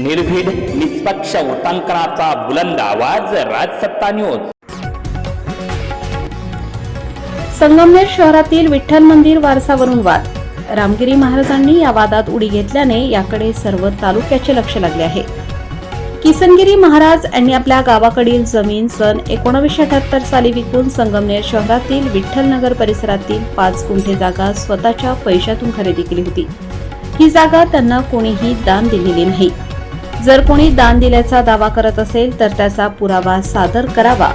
निर्भीड निष्पक्ष वृत्तांकनाचा बुलंद आवाज राजसत्ता न्यूज। संगमनेर शहरातील विठ्ठल मंदिर वारसावरून वाद। रामगिरी महाराजांनी या वादात उडी घेतल्याने याकडे सर्व तालुक्याचे लक्ष लागले आहे। किसनगिरी महाराज यांनी आपल्या गावाकडील जमीन सन 1978 साली विकून संगमनेर शहरातील विठ्ठलनगर परिसरातील 5 गुंठे जागा स्वतःच्या पैशातून खरेदी केली होती। ही जागा त्यांना कोणीही दान दिलेली नाही। जर कोणी दान दिल्याचा दावा करत असेल तर त्याचा पुरावा सादर करावा।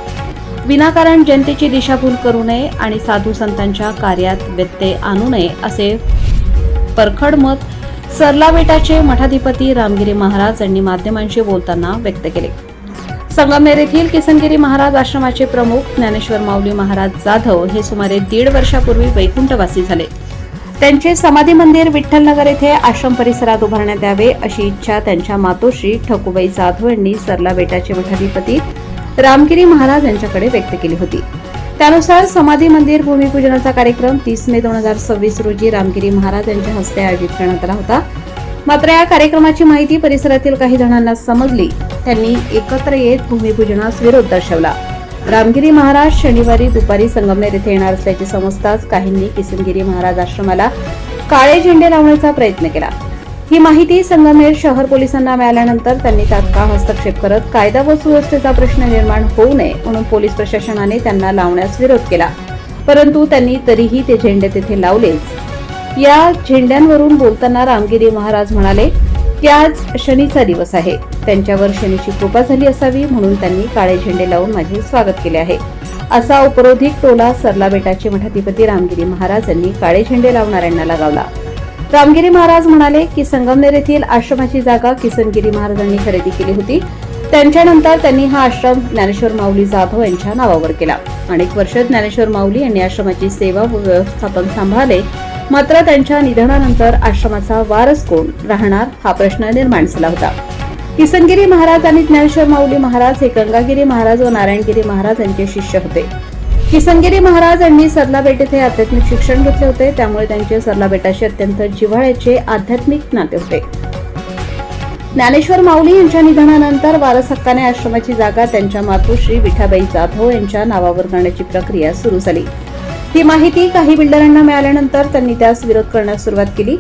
विनाकारण जनतेची दिशाभूल करू नये आणि साधू संतांच्या कार्यात व्यत्यय आणू नये असे परखड मत सरलाबेटाचे मठाधिपती रामगिरी महाराज यांनी माध्यमांशी बोलताना व्यक्त केले। संगमनेर येथील किसनगिरी महाराज आश्रमाचे प्रमुख ज्ञानेश्वर माऊली महाराज जाधव हे सुमारे 1.5 वर्षापूर्वी वैकुंठवासी झाले। त्यांचे समाधी मंदिर विठ्ठलनगर येथे आश्रम परिसरात उभारण्यात यावे अशी इच्छा त्यांच्या मातोश्री ठकुबाई जाधव यांनी सरलाबेटाचे मठाधिपती रामगिरी महाराज यांच्याकडे व्यक्त केली होती। त्यानुसार समाधी मंदिर भूमिपूजनाचा कार्यक्रम 30 मे 2026 रोजी रामगिरी महाराज यांच्या हस्ते आयोजित करण्यात आला होता। मात्र या कार्यक्रमाची माहिती परिसरातील काही जणांना समजली। त्यांनी एकत्र येत भूमिपूजनास विरोध दर्शवला। रामगिरी महाराज शनिवारी दुपारी संगमनेर येथे येणार असल्याचे समजताच काहींनी किसनगिरी महाराज आश्रमाला काळे झेंडे लावण्याचा प्रयत्न केला। ही माहिती संगमनेर शहर पोलिसांना मिळाल्यानंतर त्यांनी तात्काळ हस्तक्षेप करत कायदा व सुव्यवस्थेचा प्रश्न निर्माण होऊ नये म्हणून पोलीस प्रशासनाने त्यांना लावण्यास विरोध केला। परंतु त्यांनी तरीही ते झेंडे तेथे लावलेच। या झेंड्यांवरून बोलताना रामगिरी महाराज म्हणाले की आज शनीचा दिवस आहे, त्यांच्यावर शनीची कृपा झाली असावी म्हणून त्यांनी काळे झेंडे लावून माझे स्वागत केले आहे, असा उपरोधिक टोला सरलाबेटाचे मठाधिपती रामगिरी महाराज यांनी काळे झेंडे लावणाऱ्यांना लगावला। रामगिरी महाराज म्हणाले की संगमनेर येथील आश्रमाची जागा किसनगिरी महाराजांनी खरेदी केली होती। त्यांच्यानंतर त्यांनी हा आश्रम ज्ञानेश्वर माऊली जाधव यांच्या नावावर केला। अनेक वर्ष ज्ञानेश्वर माऊली यांनी आश्रमाची सेवा व व्यवस्थापन सांभाळले। मात्र त्यांच्या निधनानंतर आश्रमाचा वारस कोण राहणार हा प्रश्न निर्माण झाला होता। किसनगिरी महाराज आणि ज्ञानेश्वर माऊली महाराज हे गंगागिरी महाराज व नारायणगिरी महाराज यांचे शिष्य होते। किसनगिरी महाराज यांनी सरलाबेट येथे आध्यात्मिक शिक्षण घेतले होते, त्यामुळे त्यांचे सरलाबेटाशी अत्यंत जिव्हाळ्याचे आध्यात्मिक नाते होते। ज्ञानेश्वर माऊली यांच्या निधनानंतर वारस हक्काने आश्रमाची जागा त्यांच्या मातोश्री विठाबाई जाधव यांच्या नावावर करण्याची प्रक्रिया सुरू झाली। ही माहिती काही बिल्डरांना मिळाल्यानंतर त्यांनी त्यास विरोध करण्यास सुरुवात केली।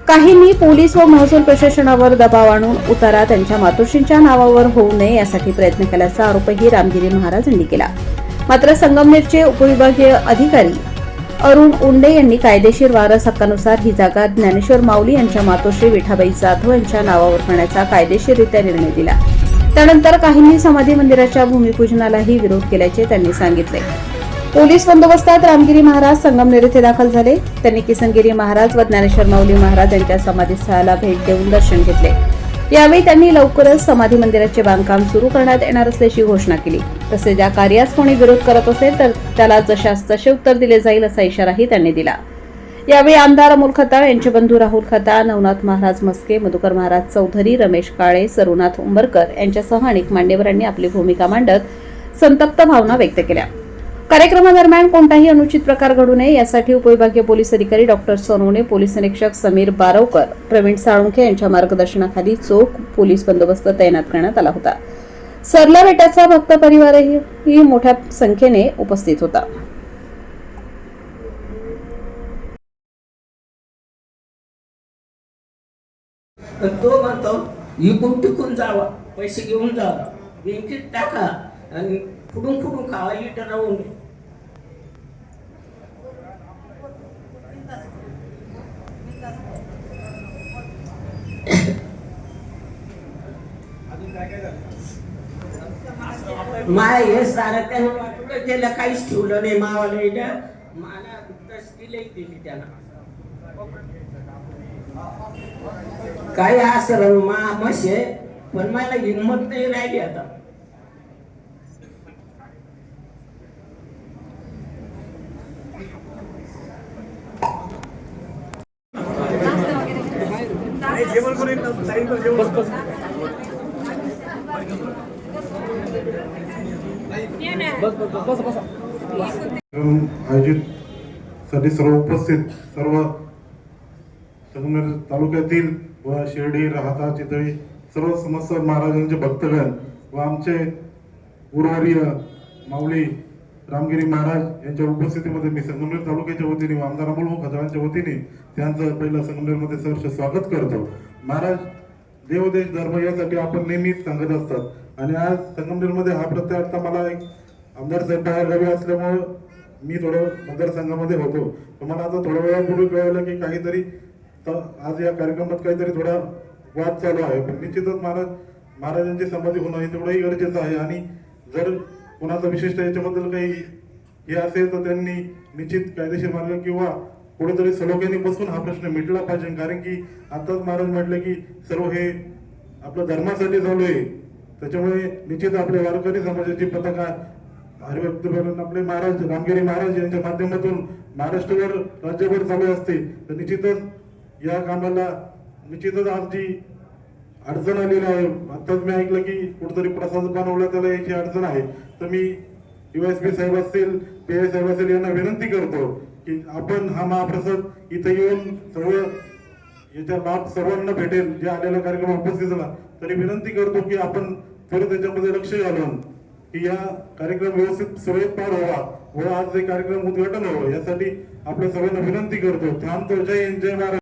काहींनी पोलीस व महसूल प्रशासनावर दबाव आणून उतारा त्यांच्या मातोश्रींच्या नावावर होऊ नये यासाठी प्रयत्न केल्याचा आरोपही रामगिरी महाराज यांनी केला। मात्र संगमनेरचे उपविभागीय अधिकारी अरुण उंडे यांनी कायदेशीर वारस हक्कानुसार ही जागा ज्ञानेश्वर माऊली यांच्या मातोश्री विठाबाई जाधव यांच्या नावावर करण्याचा कायदेशीररित्या निर्णय दिला। त्यानंतर काहींनी समाधी मंदिराच्या भूमिपूजनालाही विरोध केल्याचे त्यांनी सांगितले। पोलीस बंदोबस्तात रामगिरी महाराज संगमनेर येथे दाखल झाले। त्यांनी किसनगिरी महाराज व ज्ञानेश्वर माऊली महाराज यांच्या समाधीस्थळाला भेट देऊन दर्शन घेतले। यावेळी त्यांनी लवकरच समाधी मंदिराचे बांधकाम सुरू करण्यात येणार असल्याची घोषणा केली। तसेच या कार्यास कोणी विरोध करत असेल तर त्याला जशास तसे उत्तर दिले जाईल असा इशाराही त्यांनी दिला। यावेळी आमदार अमोल खताळ यांचे बंधू राहुल खताळ, नवनाथ महाराज मस्के, मधुकर महाराज चौधरी, रमेश काळे, सरुनाथ उंबरकर यांच्यासह अनेक मान्यवरांनी आपली भूमिका मांडत संतप्त भावना व्यक्त केल्या। कार्यक्रमादरम्यान कोणताही अनुचित प्रकार घडू नये यासाठी उपविभागीय पोलीस अधिकारी डॉक्टर सोनवणे, पोलीस निरीक्षक समीर बारवकर, प्रवीण साळुंखे यांच्या मार्गदर्शनाखाली चोख पोलीस बंदोबस्त तैनात करण्यात आला होता। सरलाबेटाचा भक्त परिवारही मोठ्या संख्येने उपस्थित होता। तो म्हणतो इकून टिकून जावा, पैसे घेऊन जावा, बँकेत टाका आणि फुडून फुडून खावा, इट राहून माय हे सारं त्यानं वाटलं, त्याला काहीच ठेवलं नाही। मावाला मला दस्तीलाही दिली त्यानं, काय असं मशे, पण मला हिंमत नाही राहिली आता। आयोजित साठी सर्व उपस्थित सर्व संगमनेर तालुक्यातील व शिर्डी, राहाता, चितळी सर्व समस्त महाराजांचे भक्तगण व आमचे गुरुवर्य माऊली रामगिरी महाराज यांच्या उपस्थितीमध्ये मी संगमनेर तालुक्याच्या वतीने व आमदार अमोल खजवांच्या वतीने त्यांचं पहिलं संगमनेरमध्ये सहर्ष स्वागत करतो. महाराज देवदेश धर्म यासाठी आपण नेहमीच सांगत असतात आणि आज संगमनेरमध्ये हा प्रत्यय आता मला एक आमदार साहेब बाहेर गावी असल्यामुळं मी थोडं मतदारसंघामध्ये होतो. तर मला आता थोड्या वेळापूर्वी कळलं की काहीतरी आज या कार्यक्रमात काहीतरी थोडा वाद चालू आहे. पण निश्चितच महाराजांची समाधी होणं हे तेवढंही गरजेचं आहे आणि जर कोणाचा विशिष्ट याच्याबद्दल काही हे असेल तर त्यांनी निश्चित कायदेशीर मार्ग किंवा कुठेतरी सलोख्याने बसून हा प्रश्न मिटला पाहिजे. कारण की आताच महाराज म्हटले की सर्व हे आपल्या धर्मासाठी चालू आहे. त्याच्यामुळे निश्चित आपल्या वारकरी समाजाची पताका हरिभक्त आपले महाराज रामगिरी महाराज यांच्या माध्यमातून महाराष्ट्रभर राज्यभर चालू असते. तर निश्चितच या कामाला निश्चितच आमची अडचण आलेली आहे. आताच मी ऐकलं की कुठेतरी प्रसाद बनवला त्याला याची अडचण आहे. तर मी USP साहेब असतील PI साहेब असतील यांना विनंती करतो की आपण हा महाप्रसाद इथे येऊन सर्व याचा लाभ सर्वांना भेटेल जे आलेला कार्यक्रम उपस्थित झाला. तरी विनंती करतो की आपण थोडं त्याच्यामध्ये लक्ष घालून की या कार्यक्रम व्यवस्थित सुरळीत पार व्हावा व आज हे कार्यक्रम उद्घाटन व्हावं यासाठी आपल्या सर्वांना विनंती करतो. थांबतो. जय हिंद, जय महाराज.